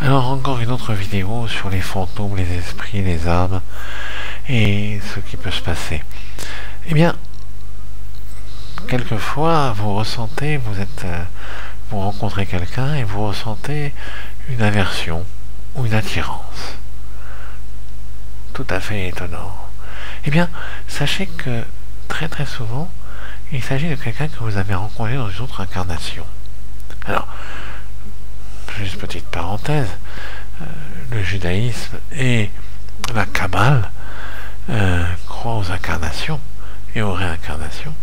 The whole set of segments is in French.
Alors encore une autre vidéo sur les fantômes, les esprits, les âmes et ce qui peut se passer. Eh bien, quelquefois vous ressentez, vous rencontrez quelqu'un et vous ressentez une aversion ou une attirance. Tout à fait étonnant. Eh bien, sachez que très très souvent, il s'agit de quelqu'un que vous avez rencontré dans une autre incarnation. Alors, juste petite parenthèse, le judaïsme et la Kabbale croient aux incarnations et aux réincarnations.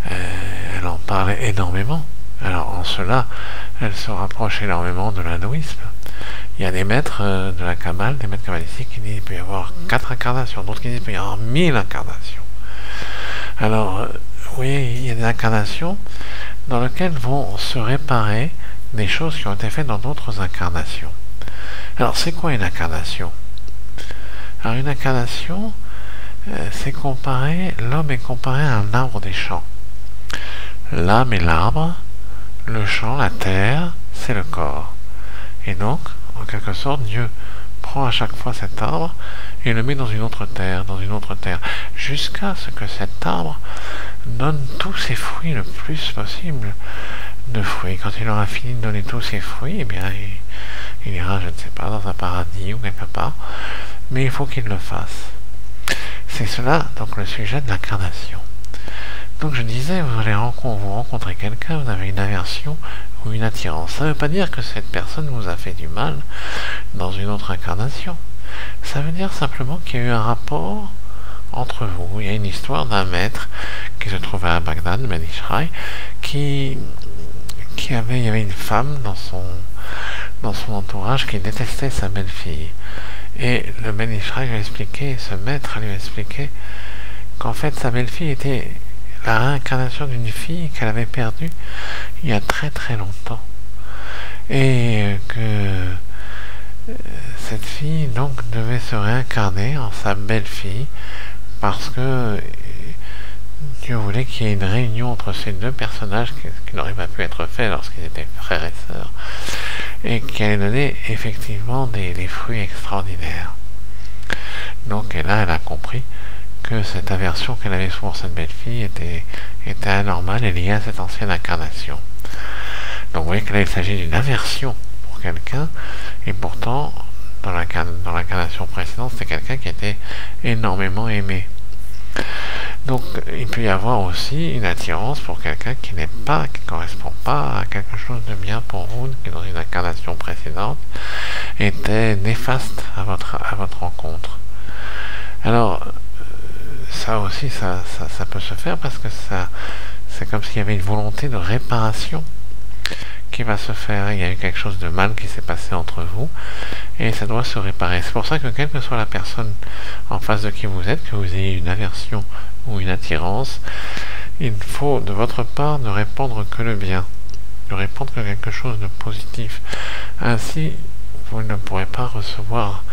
Elle en parle énormément. Alors en cela, elle se rapproche énormément de l'hindouisme. Il y a des maîtres de la Kabbale, des maîtres kabbalistiques qui disent qu'il peut y avoir 4 incarnations, d'autres qui disent qu'il peut y avoir 1000 incarnations. Alors, oui, il y a des incarnations dans lesquelles vont se réparer des choses qui ont été faites dans d'autres incarnations. Alors, c'est quoi une incarnation? Alors, une incarnation, c'est comparé, l'homme est comparé à un arbre des champs. L'âme est l'arbre, le champ, la terre, c'est le corps. Et donc, en quelque sorte, Dieu prend à chaque fois cet arbre et le met dans une autre terre, jusqu'à ce que cet arbre donne tous ses fruits le plus possible de fruits. Quand il aura fini de donner tous ses fruits, eh bien, il ira, je ne sais pas, dans un paradis ou quelque part, mais il faut qu'il le fasse. C'est cela, donc, le sujet de l'incarnation. Donc je disais, vous rencontrez quelqu'un, vous avez une aversion ou une attirance. Ça ne veut pas dire que cette personne vous a fait du mal dans une autre incarnation. Ça veut dire simplement qu'il y a eu un rapport entre vous. Il y a une histoire d'un maître qui se trouvait à Bagdad, le Ben Ishraï, il y avait une femme dans son entourage qui détestait sa belle-fille. Et le Ben Ishraï lui a expliqué, ce maître lui a expliqué qu'en fait sa belle-fille était la réincarnation d'une fille qu'elle avait perdue il y a très très longtemps. Et que cette fille donc devait se réincarner en sa belle-fille parce que Dieu voulait qu'il y ait une réunion entre ces deux personnages qui n'aurait pas pu être fait lorsqu'ils étaient frères et sœurs et qui allait donner effectivement des fruits extraordinaires. Donc et là elle a compris que cette aversion qu'elle avait pour cette belle-fille était anormale et liée à cette ancienne incarnation. Donc vous voyez que là il s'agit d'une aversion pour quelqu'un, et pourtant dans l'incarnation précédente c'était quelqu'un qui était énormément aimé. Donc il peut y avoir aussi une attirance pour quelqu'un qui ne correspond pas à quelque chose de bien pour vous, qui dans une incarnation précédente était néfaste à votre rencontre. Alors ça aussi, ça peut se faire parce que c'est comme s'il y avait une volonté de réparation qui va se faire. Il y a eu quelque chose de mal qui s'est passé entre vous et ça doit se réparer. C'est pour ça que quelle que soit la personne en face de qui vous êtes, que vous ayez une aversion ou une attirance, il faut de votre part ne répandre que le bien, ne répandre que quelque chose de positif. Ainsi, vous ne pourrez pas recevoir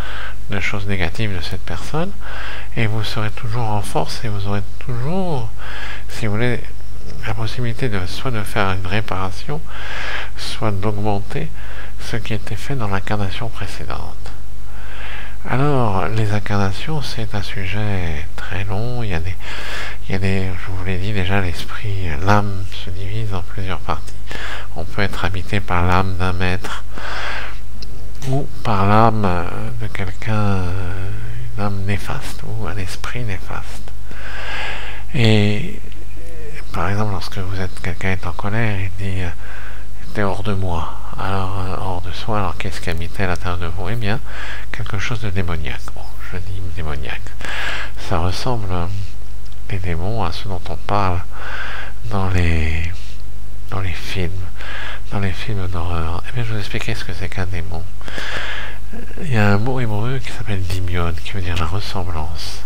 de choses négatives de cette personne et vous serez toujours en force et vous aurez toujours, si vous voulez, la possibilité soit de faire une réparation, soit d'augmenter ce qui était fait dans l'incarnation précédente. Alors, les incarnations, c'est un sujet très long. Il y a des, je vous l'ai dit déjà, l'esprit, l'âme se divise en plusieurs parties. On peut être habité par l'âme d'un maître ou par l'âme de quelqu'un, une âme néfaste ou un esprit néfaste. Et par exemple, lorsque quelqu'un est en colère, il dit t'es hors de moi. Alors hors de soi, alors qu'est-ce qui habitait à l'intérieur de vous? Eh bien, quelque chose de démoniaque. Bon, je dis démoniaque. Ça ressemble, les démons, à ce dont on parle dans les films. Dans les films d'horreur. Eh bien, je vais vous expliquer ce que c'est qu'un démon. Il y a un mot hébreu qui s'appelle dimion, qui veut dire la ressemblance.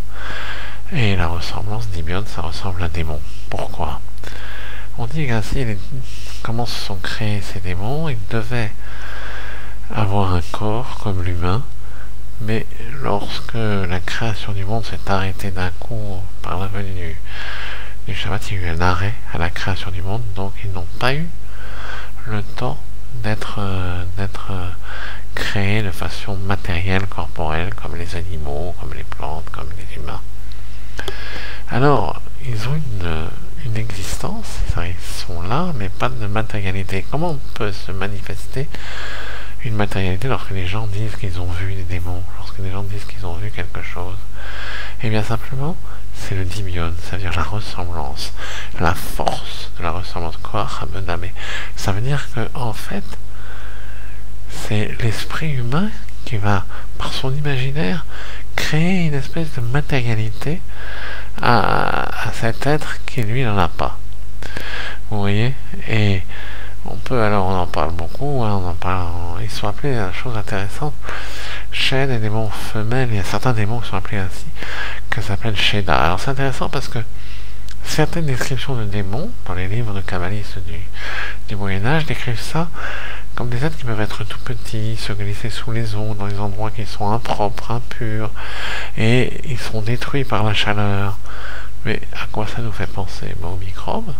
Et la ressemblance, dimion, ça ressemble à démon. Pourquoi? On dit qu'ainsi, comment se sont créés ces démons? Ils devaient avoir un corps comme l'humain, mais lorsque la création du monde s'est arrêtée d'un coup par la venue du Shabbat, il y a eu un arrêt à la création du monde, donc ils n'ont pas eu le temps d'être créés de façon matérielle, corporelle, comme les animaux, comme les plantes, comme les humains. Alors, ils ont une existence, ils sont là, mais pas de matérialité. Comment on peut se manifester une matérialité lorsque les gens disent qu'ils ont vu des démons, lorsque les gens disent qu'ils ont vu quelque chose? Eh bien simplement, c'est le dybion, c'est-à-dire la ressemblance, la force de la ressemblance. Ça veut dire que, en fait, c'est l'esprit humain qui va, par son imaginaire, créer une espèce de matérialité à cet être qui, lui, n'en a pas. Vous voyez? Et on en parle beaucoup, hein, ils sont appelés à chose intéressante, chez les démons femelles, il y a certains démons qui sont appelés ainsi, que ça s'appelle Sheda. Alors c'est intéressant parce que certaines descriptions de démons, dans les livres de kabbalistes du Moyen-Âge, décrivent ça comme des êtres qui peuvent être tout petits, se glisser sous les eaux, dans des endroits qui sont impropres, impurs, et ils sont détruits par la chaleur. Mais à quoi ça nous fait penser? Aux microbes.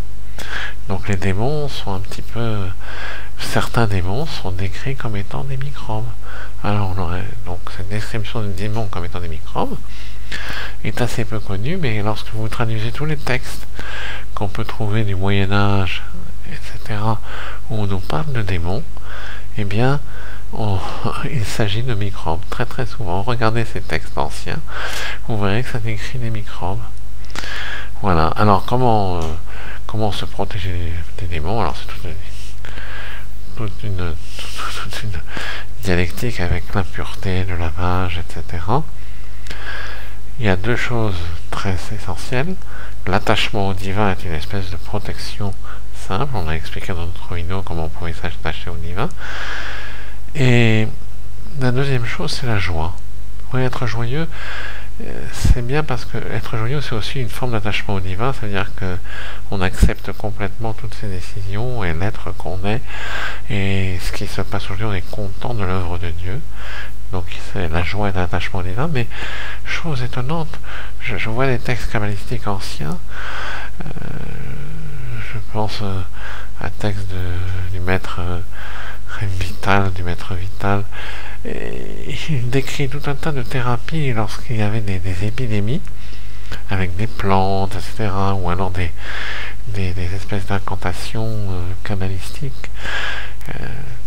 Donc les démons sont un petit peu... Certains démons sont décrits comme étant des microbes. Alors on aurait donc cette description des démons comme étant des microbes est assez peu connue, mais lorsque vous traduisez tous les textes qu'on peut trouver du Moyen-Âge, etc., où on nous parle de démons, eh bien, il s'agit de microbes. Très très souvent, regardez ces textes anciens, vous verrez que ça décrit des microbes. Voilà. Alors, comment se protéger des démons? Alors, c'est toute une dialectique avec l'impureté, le lavage, etc. Il y a deux choses très essentielles. L'attachement au divin est une espèce de protection simple. On a expliqué dans notre vidéo comment on pouvait s'attacher au divin. Et la deuxième chose, c'est la joie. Oui, être joyeux, c'est bien parce que être joyeux, c'est aussi une forme d'attachement au divin, c'est-à-dire que on accepte complètement toutes ses décisions et l'être qu'on est, et ce qui se passe aujourd'hui, on est content de l'œuvre de Dieu. Donc c'est la joie et l'attachement au divin. Mais chose étonnante, je vois des textes kabbalistiques anciens, je pense à un texte du maître Vital, et il décrit tout un tas de thérapies lorsqu'il y avait des épidémies avec des plantes, etc., ou alors des espèces d'incantations kabbalistiques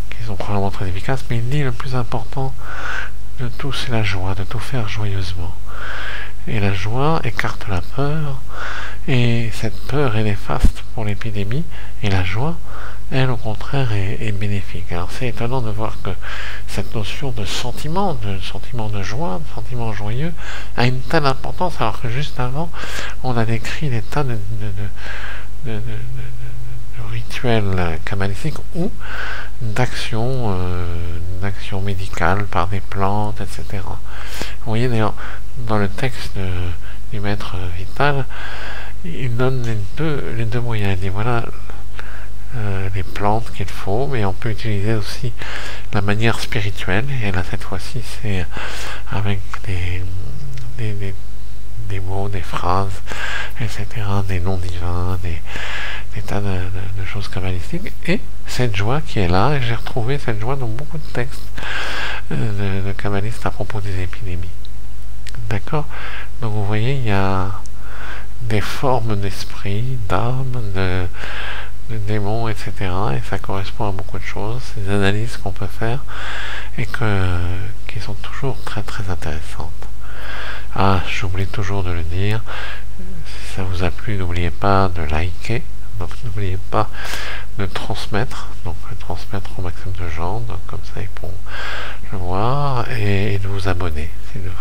qui sont probablement très efficaces. Mais il dit le plus important de tout, c'est la joie, de tout faire joyeusement. Et la joie écarte la peur, et cette peur est néfaste pour l'épidémie, et la joie, elle, au contraire, est bénéfique. Alors c'est étonnant de voir que cette notion de sentiment de joie, de sentiment joyeux, a une telle importance, alors que juste avant, on a décrit des tas de rituels kabbalistiques ou d'actions médicales par des plantes, etc. Vous voyez d'ailleurs, dans le texte du maître Vital, il donne les deux moyens. Il dit voilà les plantes qu'il faut, mais on peut utiliser aussi la manière spirituelle, et là cette fois-ci c'est avec des mots, des phrases, etc., des noms divins, des tas de choses kabbalistiques, et cette joie qui est là, et j'ai retrouvé cette joie dans beaucoup de textes de kabbalistes à propos des épidémies. D'accord? Donc vous voyez, il y a des formes d'esprit, d'âme, de démons, etc. Et ça correspond à beaucoup de choses, des analyses qu'on peut faire et qui sont toujours très très intéressantes. Ah, j'oublie toujours de le dire, si ça vous a plu, n'oubliez pas de liker, donc n'oubliez pas de transmettre, donc au maximum de gens, donc comme ça ils pourront le voir, et de vous abonner, si le